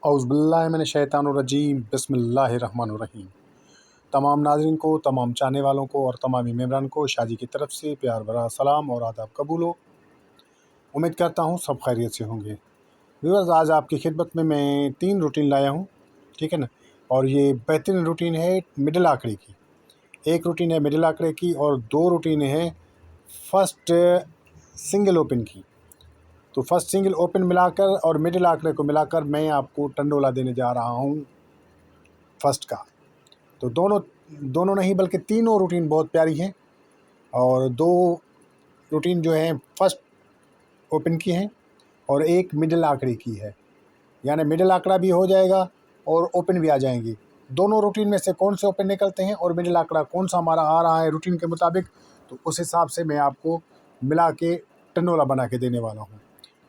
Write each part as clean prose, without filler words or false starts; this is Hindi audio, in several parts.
औज़ुबिल्लाहिमिनश्शैतानिर्रजीम बिस्मिल्लाहिर्रहमानिर्रहीम। तमाम नाज़रीन को, तमाम चाहने वालों को और तमामी मेम्बरान को शादी की तरफ से प्यार भरा सलाम और आदाब कबूल हो। उम्मीद करता हूँ सब खैरियत से होंगे। व्यूअर्स, आज आपकी खिदमत में मैं 3 रूटीन लाया हूँ, ठीक है ना। और ये बेहतरीन रूटीन है मिडिल आंकड़े की। एक रूटीन है मिडिल आंकड़े की और 2 रूटीन है फर्स्ट सिंगल ओपन की। तो फर्स्ट सिंगल ओपन मिलाकर और मिडिल आंकड़े को मिलाकर मैं आपको टंडोला देने जा रहा हूँ फर्स्ट का। तो दोनों नहीं बल्कि तीनों रूटीन बहुत प्यारी हैं और 2 रूटीन जो हैं फर्स्ट ओपन की हैं और एक मिडिल आंकड़े की है, यानी मिडिल आंकड़ा भी हो जाएगा और ओपन भी आ जाएंगी। दोनों रूटीन में से कौन से ओपन निकलते हैं और मिडिल आंकड़ा कौन सा हमारा आ रहा है रूटीन के मुताबिक, तो उस हिसाब से मैं आपको मिला के टंडोला बना के देने वाला हूँ।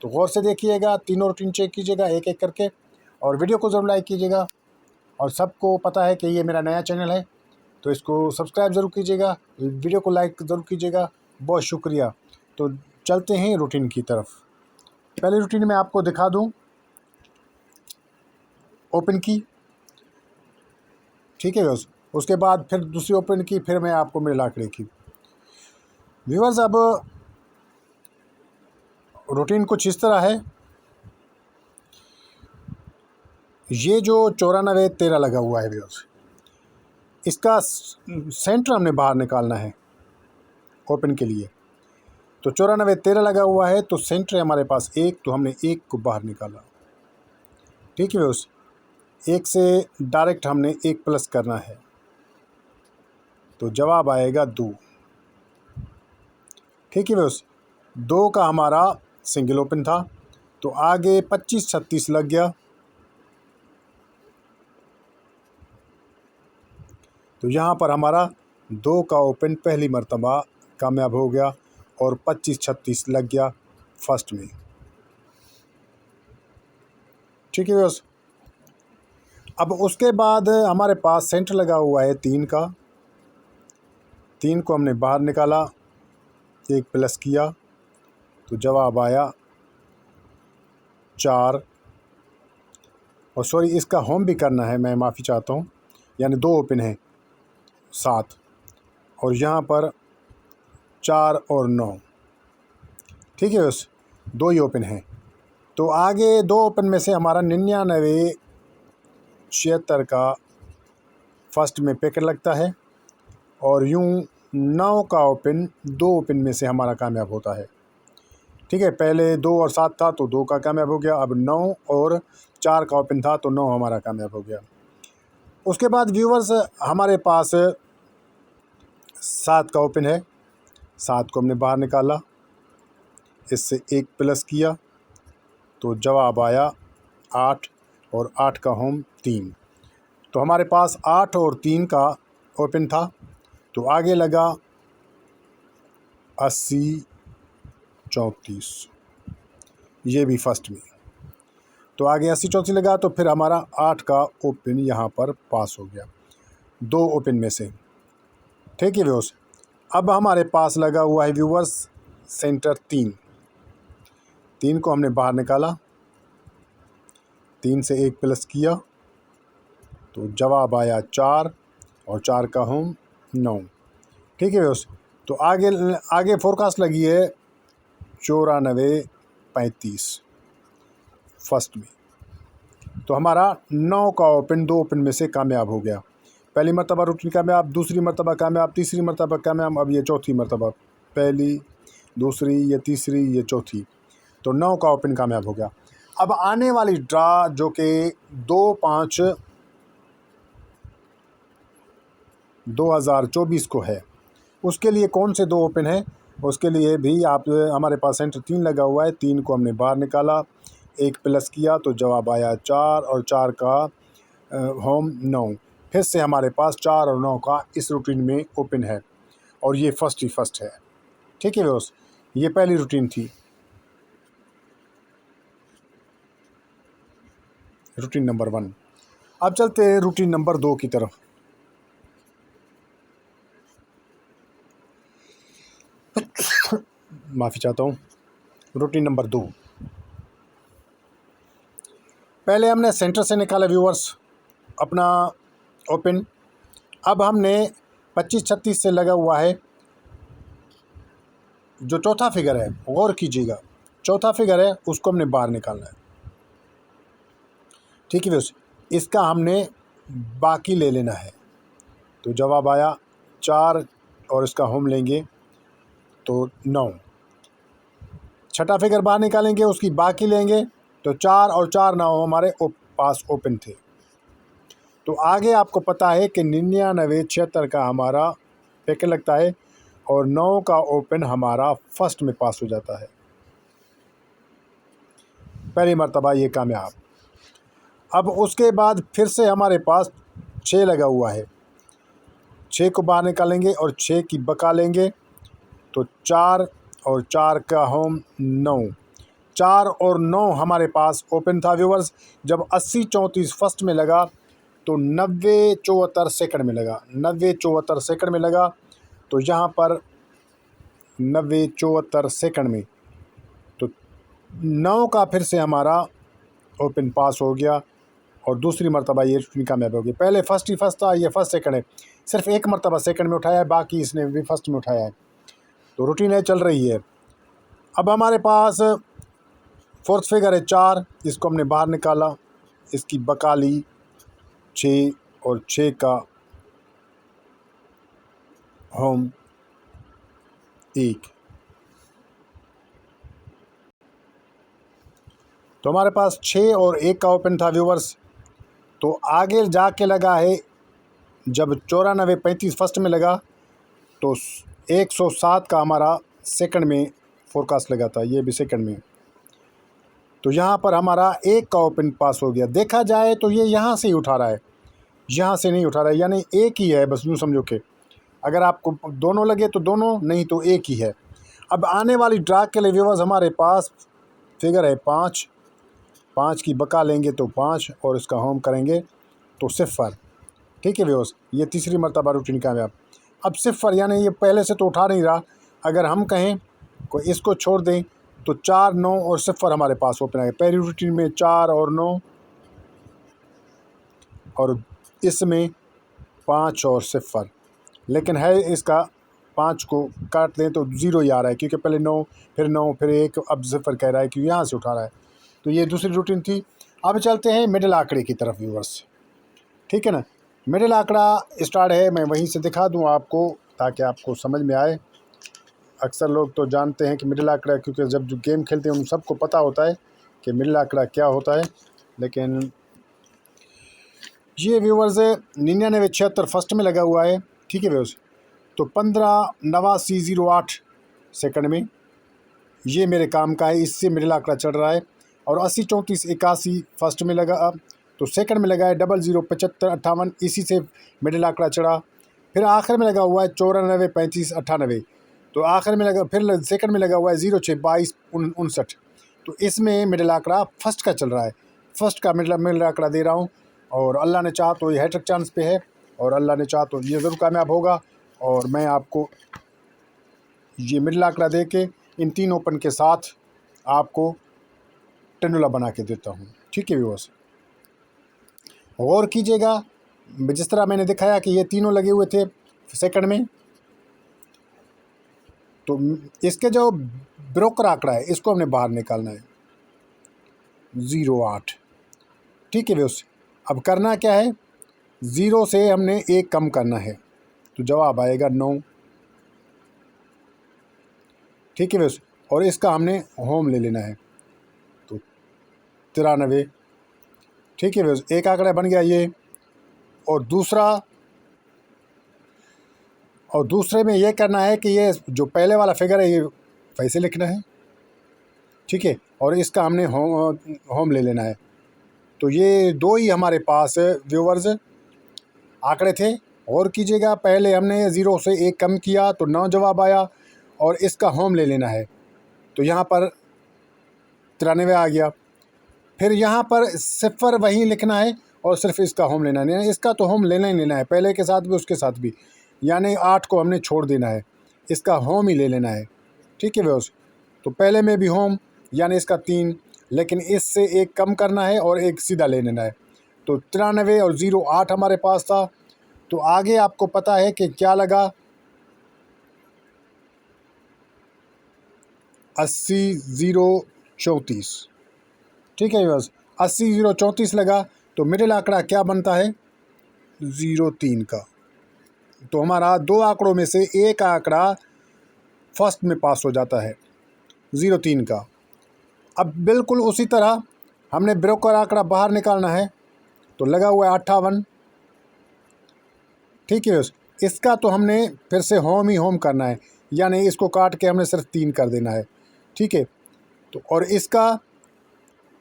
तो गौर से देखिएगा, तीनों रूटीन चेक कीजिएगा एक एक करके और वीडियो को ज़रूर लाइक कीजिएगा। और सबको पता है कि ये मेरा नया चैनल है, तो इसको सब्सक्राइब ज़रूर कीजिएगा, वीडियो को लाइक ज़रूर कीजिएगा। बहुत शुक्रिया। तो चलते हैं रूटीन की तरफ। पहले रूटीन में आपको दिखा दूं ओपन की, ठीक है बस। उसके बाद फिर दूसरी ओपन की, फिर मैं आपको मिडिल आंकड़े की। व्यूअर्स, अब रूटीन कुछ इस तरह है। ये जो 94-13 लगा हुआ है व्यूअर्स, इसका सेंटर हमने बाहर निकालना है ओपन के लिए। तो 94-13 लगा हुआ है, तो सेंटर है हमारे पास 1, तो हमने 1 को बाहर निकाला, ठीक है व्यूअर्स। 1 से डायरेक्ट हमने 1 प्लस करना है, तो जवाब आएगा 2, ठीक है व्यूअर्स। 2 का हमारा सिंगल ओपन था, तो आगे 25-36 लग गया, तो यहाँ पर हमारा 2 का ओपन पहली मर्तबा कामयाब हो गया और 25-36 लग गया फर्स्ट में, ठीक है व्यूअर्स। अब उसके बाद हमारे पास सेंटर लगा हुआ है 3 का। 3 को हमने बाहर निकाला, 1 प्लस किया, तो जवाब आया 4। और सॉरी, इसका होम भी करना है, मैं माफ़ी चाहता हूँ, यानी 2 ओपन है 7 और यहाँ पर 4 और 9, ठीक है बस 2 ही ओपन हैं। तो आगे 2 ओपन में से हमारा 99-76 का फर्स्ट में पैकेट लगता है और यूं 9 का ओपन 2 ओपन में से हमारा कामयाब होता है, ठीक है। पहले 2 और 7 था तो 2 का कामयाब हो गया, अब 9 और 4 का ओपन था तो 9 हमारा कामयाब हो गया। उसके बाद व्यूवर्स, हमारे पास 7 का ओपन है। 7 को हमने बाहर निकाला, इससे 1 प्लस किया, तो जवाब आया 8 और 8 का होम 3। तो हमारे पास 8 और 3 का ओपन था, तो आगे लगा 80-34, ये भी फर्स्ट में। तो आगे 80-34 लगा, तो फिर हमारा 8 का ओपन यहाँ पर पास हो गया 2 ओपन में से, ठीक है व्यूअर्स। अब हमारे पास लगा हुआ है व्यूअर्स सेंटर 3। 3 को हमने बाहर निकाला, 3 से 1 प्लस किया, तो जवाब आया 4 और 4 का होम 9, ठीक है व्यूअर्स। तो आगे फोरकास्ट लगी है 94-35 फर्स्ट में। तो हमारा 9 का ओपन 2 ओपन में से कामयाब हो गया। पहली मर्तबा रूटीन कामयाब, दूसरी मर्तबा कामयाब, तीसरी मर्तबा कामयाब, अब ये चौथी मर्तबा। पहली, दूसरी, ये तीसरी, ये चौथी, तो 9 का ओपन कामयाब हो गया। अब आने वाली ड्रा जो कि 2/5/2024 को है, उसके लिए कौन से 2 ओपन हैं, उसके लिए भी आप हमारे पास सेंटर 3 लगा हुआ है। 3 को हमने बाहर निकाला, 1 प्लस किया, तो जवाब आया 4 और 4 का होम 9। फिर से हमारे पास 4 और 9 का इस रूटीन में ओपन है और ये फर्स्ट ही फर्स्ट है, ठीक है दोस्त। ये पहली रूटीन थी, रूटीन नंबर 1। अब चलते हैं रूटीन नंबर 2 की तरफ। माफ़ी चाहता हूँ। रूटीन नंबर 2, पहले हमने सेंटर से निकाला व्यूअर्स अपना ओपन। अब हमने 25-36 से लगा हुआ है जो चौथा फिगर है, गौर कीजिएगा, चौथा फिगर है उसको हमने बाहर निकालना है। ठीक है व्यूअर्स, इसका हमने बाकी ले लेना है। तो जवाब आया 4 और इसका होम लेंगे तो 9। छठा फिगर बाहर निकालेंगे, उसकी बाकी लेंगे तो 4 और 4 9 हमारे पास ओपन थे। तो आगे आपको पता है कि 99 76 का हमारा पैकेट लगता है और 9 का ओपन हमारा फर्स्ट में पास हो जाता है। पहली मर्तबा ये कामयाब। अब उसके बाद फिर से हमारे पास 6 लगा हुआ है, 6 को बाहर निकालेंगे और 6 की बका लेंगे तो 4 और 4 का होम 9। 4 और 9 हमारे पास ओपन था व्यूवर्स। जब 80 34 फर्स्ट में लगा तो 90 74 सेकंड में लगा, 90 74 सेकंड में लगा। तो यहाँ पर 90 74 सेकंड में तो 9 का फिर से हमारा ओपन पास हो गया और दूसरी मर्तबा ये रूटीन कामयाब हो गई। पहले फर्स्ट ही फर्स्ट था, ये फर्स्ट सेकंड है, सिर्फ एक मर्तबा सेकंड में उठाया है, बाकी इसने भी फर्स्ट में उठाया है। तो रूटीन है चल रही है। अब हमारे पास फोर्थ फिगर है 4, इसको हमने बाहर निकाला, इसकी बका ली 6 और 6 का होम 1। तो हमारे पास 6 और 1 का ओपन था व्यूवर्स। तो आगे जाके लगा है जब 94 35 फर्स्ट में लगा तो 107 का हमारा सेकंड में फोरकास्ट लगा था, ये भी सेकंड में। तो यहाँ पर हमारा 1 का ओपन पास हो गया। देखा जाए तो ये यहाँ से ही उठा रहा है, यहाँ से नहीं उठा रहा है, यानी एक ही है, बस यूँ समझो कि अगर आपको दोनों लगे तो दोनों, नहीं तो एक ही है। अब आने वाली ड्रा के लिए व्यूअर्स हमारे पास फिगर है 5, 5 की बका लेंगे तो 5 और इसका होम करेंगे तो 0। ठीक है व्यूअर्स, ये तीसरी मर्तबा रूटीन कामयाब। अब 0 यानी ये पहले से तो उठा नहीं रहा, अगर हम कहें कोई इसको छोड़ दें तो 4 9 और 0 हमारे पास ओपन आएगा। पहली रूटीन में 4 और 9 और इसमें 5 और 0, लेकिन है इसका 5 को काट लें तो 0 ही आ रहा है, क्योंकि पहले 9 फिर 9 फिर 1, अब 0 कह रहा है कि यहाँ से उठा रहा है। तो ये दूसरी रूटीन थी। अब चलते हैं मिडिल आंकड़े की तरफ व्यूअर्स। ठीक है ना, मिडिल आंकड़ा स्टार्ट है, मैं वहीं से दिखा दूँ आपको ताकि आपको समझ में आए। अक्सर लोग तो जानते हैं कि मिडिल आंकड़ा, क्योंकि जब जो गेम खेलते हैं उन सबको पता होता है कि मिडिल आंकड़ा क्या होता है, लेकिन ये व्यूअर्स 99 76 फर्स्ट में लगा हुआ है। ठीक है व्यूअर्स, तो 15 89 08 सेकंड में ये मेरे काम का है, इससे मिडिल आंकड़ा चढ़ रहा है। और 80 34 81 फर्स्ट में लगा, तो सेकंड में लगा है 00 75 58, इसी से मिडिल आंकड़ा चढ़ा। फिर आखिर में लगा हुआ है 94 35 98, तो आखिर में लगा, फिर सेकंड में लगा हुआ है 06 22 59। तो इसमें मिडिल आंकड़ा फर्स्ट का चल रहा है, फर्स्ट का मिडिल आंकड़ा दे रहा हूँ। और अल्लाह ने चाहा तो ये हैट्रिक चांस पे है, और अल्लाह ने चाहा तो ये ज़रूर कामयाब होगा। और मैं आपको ये मिडिल आंकड़ा दे के इन 3 ओपन के साथ आपको टेनुला बना के देता हूँ। ठीक है व्यूअर्स, गौर कीजिएगा, जिस तरह मैंने दिखाया कि ये तीनों लगे हुए थे सेकंड में, तो इसके जो ब्रोकर आंकड़ा है इसको हमने बाहर निकालना है 08। ठीक है व्यूअर्स, अब करना क्या है, 0 से हमने 1 कम करना है तो जवाब आएगा 9। ठीक है व्यूअर्स, और इसका हमने होम ले लेना है तो 93। ठीक है व्यूअर्स, एक आंकड़ा बन गया ये। और दूसरे में ये करना है कि ये जो पहले वाला फिगर है ये वैसे लिखना है। ठीक है, और इसका हमने होम ले लेना है। तो ये 2 ही हमारे पास व्यूअर्स आंकड़े थे। और कीजिएगा, पहले हमने 0 से 1 कम किया तो 9 जवाब आया, और इसका होम ले लेना है तो यहाँ पर 93 आ गया। फिर यहाँ पर 0 वहीं लिखना है और सिर्फ इसका होम लेना है, इसका तो होम लेना ही लेना है, पहले के साथ भी उसके साथ भी, यानी 8 को हमने छोड़ देना है, इसका होम ही ले लेना है। ठीक है व्यूअर्स, तो पहले में भी होम यानी इसका 3, लेकिन इससे एक कम करना है और एक सीधा ले लेना है। तो 93 और 0 8 हमारे पास था। तो आगे आपको पता है कि क्या लगा, 80 0 34। ठीक है बस, 80 0 34 लगा। तो मिडिल आंकड़ा क्या बनता है, 03 का। तो हमारा दो आंकड़ों में से एक आंकड़ा फर्स्ट में पास हो जाता है, 03 का। अब बिल्कुल उसी तरह हमने ब्रोकर आंकड़ा बाहर निकालना है, तो लगा हुआ है 58। ठीक है, इसका तो हमने फिर से होम ही होम करना है, यानी इसको काट के हमने सिर्फ 3 कर देना है। ठीक है, तो और इसका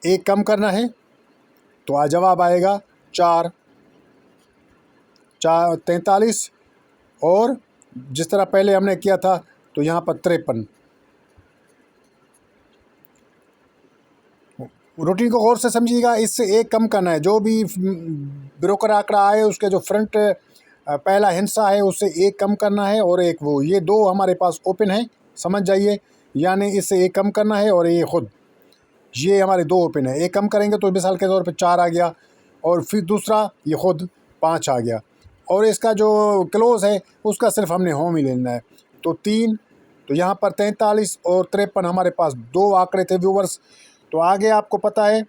एक कम करना है, तो जवाब आएगा 4 4 43। और जिस तरह पहले हमने किया था, तो यहाँ पर 53। रूटीन को गौर से समझिएगा, इससे एक कम करना है। जो भी ब्रोकर आंकड़ा आए उसके जो फ्रंट पहला हिस्सा है उससे एक कम करना है, और एक वो, ये दो हमारे पास ओपन है, समझ जाइए। यानी इससे एक कम करना है और ये खुद, ये हमारे दो ओपन है। एक कम करेंगे तो मिसाल के तौर पे 4 आ गया, और फिर दूसरा ये खुद 5 आ गया, और इसका जो क्लोज़ है उसका सिर्फ हमने होम ही लेना है। तो 3, तो यहाँ पर 43 और 53 हमारे पास दो आंकड़े थे व्यूवर्स। तो आगे आपको पता है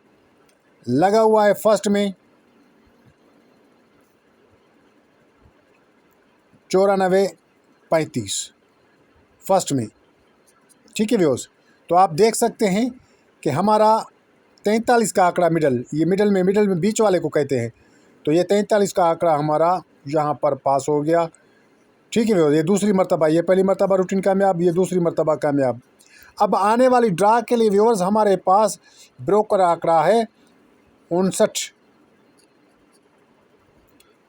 लगा हुआ है फर्स्ट में 94 35 फर्स्ट में। ठीक है व्यूअर्स, तो आप देख सकते हैं कि हमारा 43 का आंकड़ा मिडल, ये मिडल में बीच वाले को कहते हैं। तो ये 43 का आंकड़ा हमारा यहाँ पर पास हो गया। ठीक है व्यूअर्स, ये दूसरी मर्तबा, ये पहली मर्तबा रूटीन कामयाब, ये दूसरी मर्तबा कामयाब। अब आने वाली ड्रा के लिए व्यूअर्स हमारे पास ब्रोकर आंकड़ा है 59।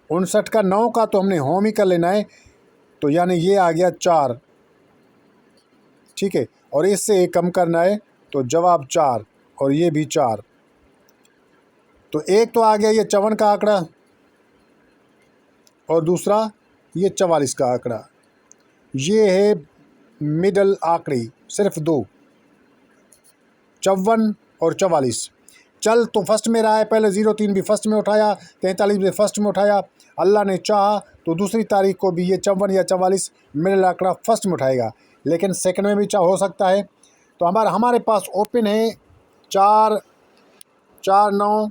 59 का 9 का तो हमने होम ही कर लेना है, तो यानी ये आ गया 4। ठीक है, और इससे एक कम करना है, तो जवाब 4, और ये भी 4। तो एक तो आ गया ये 54 का आंकड़ा, और दूसरा ये 44 का आंकड़ा। ये है मिडल आंकड़ी, सिर्फ दो, 54 और 44। चल तो फर्स्ट में रहा है, पहले 03 भी फर्स्ट में उठाया, 43 भी फर्स्ट में उठाया। अल्लाह ने चाहा तो दूसरी तारीख को भी ये 54 या 44 मिडल आंकड़ा फर्स्ट में उठाएगा, लेकिन सेकंड में भी हो सकता है। तो हमारे पास ओपन है 4 4 9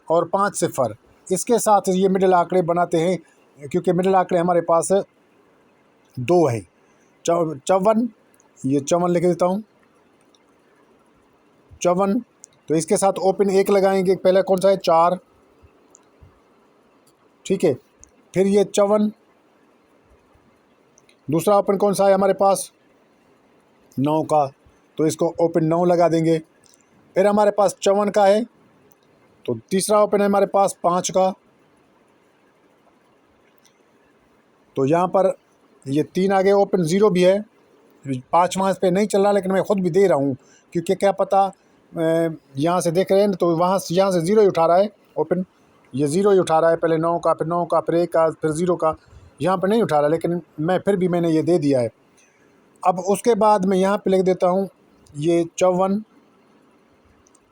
और 5 0। इसके साथ ये मिडल आंकड़े बनाते हैं, क्योंकि मिडल आंकड़े हमारे पास दो है। 54, ये 54 लिख देता हूँ, 54। तो इसके साथ ओपन एक लगाएंगे, पहला कौन सा है, 4। ठीक है, फिर ये 54, दूसरा ओपन कौन सा है हमारे पास, 9 का, तो इसको ओपन 9 लगा देंगे। फिर हमारे पास 54 का है, तो तीसरा ओपन है हमारे पास 5 का, तो यहाँ पर ये 3 आगे ओपन 0 भी है। 5 वहाँ पे नहीं चल रहा, लेकिन मैं ख़ुद भी दे रहा हूँ, क्योंकि क्या पता यहाँ से देख रहे हैं तो यहाँ से 0 ही उठा रहा है ओपन, ये 0 ही उठा रहा है, पहले 9 का, फिर 9 का, फिर 1 का, फिर 0 का, यहाँ पर नहीं उठा रहा, लेकिन मैंने ये दे दिया है। अब उसके बाद मैं यहाँ पे लिख देता हूँ ये 54,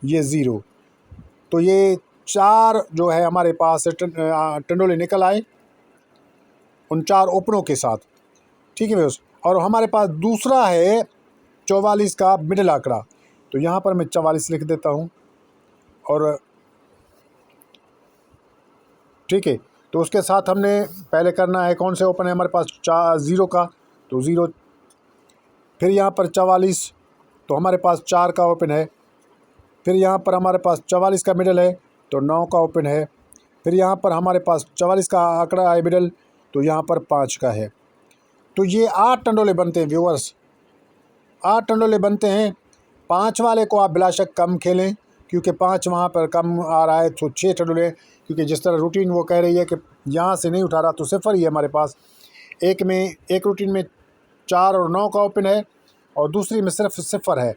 ये 0। तो ये 4 जो है हमारे पास टंडोले निकल आए उन 4 ओपनों के साथ। ठीक है दोस्त, और हमारे पास दूसरा है 44 का मिडिल आंकड़ा, तो यहाँ पर मैं 44 लिख देता हूँ। और ठीक है, तो उसके साथ हमने पहले करना है, कौन से ओपन है हमारे पास, 0 का, तो 0। फिर यहाँ पर 44, तो हमारे पास 4 का ओपन है। फिर यहाँ पर हमारे पास 44 का मिडल है, तो 9 का ओपन है। फिर यहाँ पर हमारे पास 44 का आंकड़ा है मिडल, तो यहाँ पर 5 का है। तो ये 8 टंडोले बनते हैं व्यूअर्स, 8 टंडोले बनते हैं। 5 वाले को आप बिलाशक कम खेलें, क्योंकि 5 वहाँ पर कम आ रहा है, तो 6 टंडोले, क्योंकि जिस तरह रूटीन वो कह रही है कि यहाँ से नहीं उठा रहा, तो 0 ही है हमारे पास। एक रूटीन में 4 और 9 का ओपन है, और दूसरी में सिर्फ 0 है,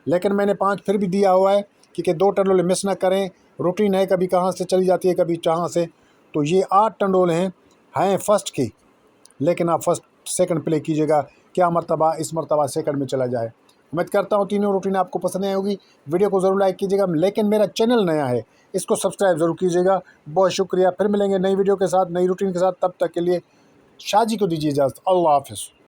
लेकिन मैंने 5 फिर भी दिया हुआ है, क्योंकि 2 टंडोले मिस ना करें। रूटीन है कभी कहाँ से चली जाती है, कभी कहाँ से। तो ये 8 टंडोले हैं फर्स्ट की, लेकिन आप फर्स्ट सेकंड प्ले कीजिएगा, क्या मर्तबा इस मर्तबा सेकंड में चला जाए। उम्मीद करता हूँ तीनों रूटीन आपको पसंद आई होगी। वीडियो को ज़रूर लाइक कीजिएगा, लेकिन मेरा चैनल नया है, इसको सब्सक्राइब ज़रूर कीजिएगा। बहुत शुक्रिया। फिर मिलेंगे नई वीडियो के साथ, नई रूटीन के साथ। तब तक के लिए शाह जी को दीजिए इजाज़त। अल्लाह हाफ़िज़।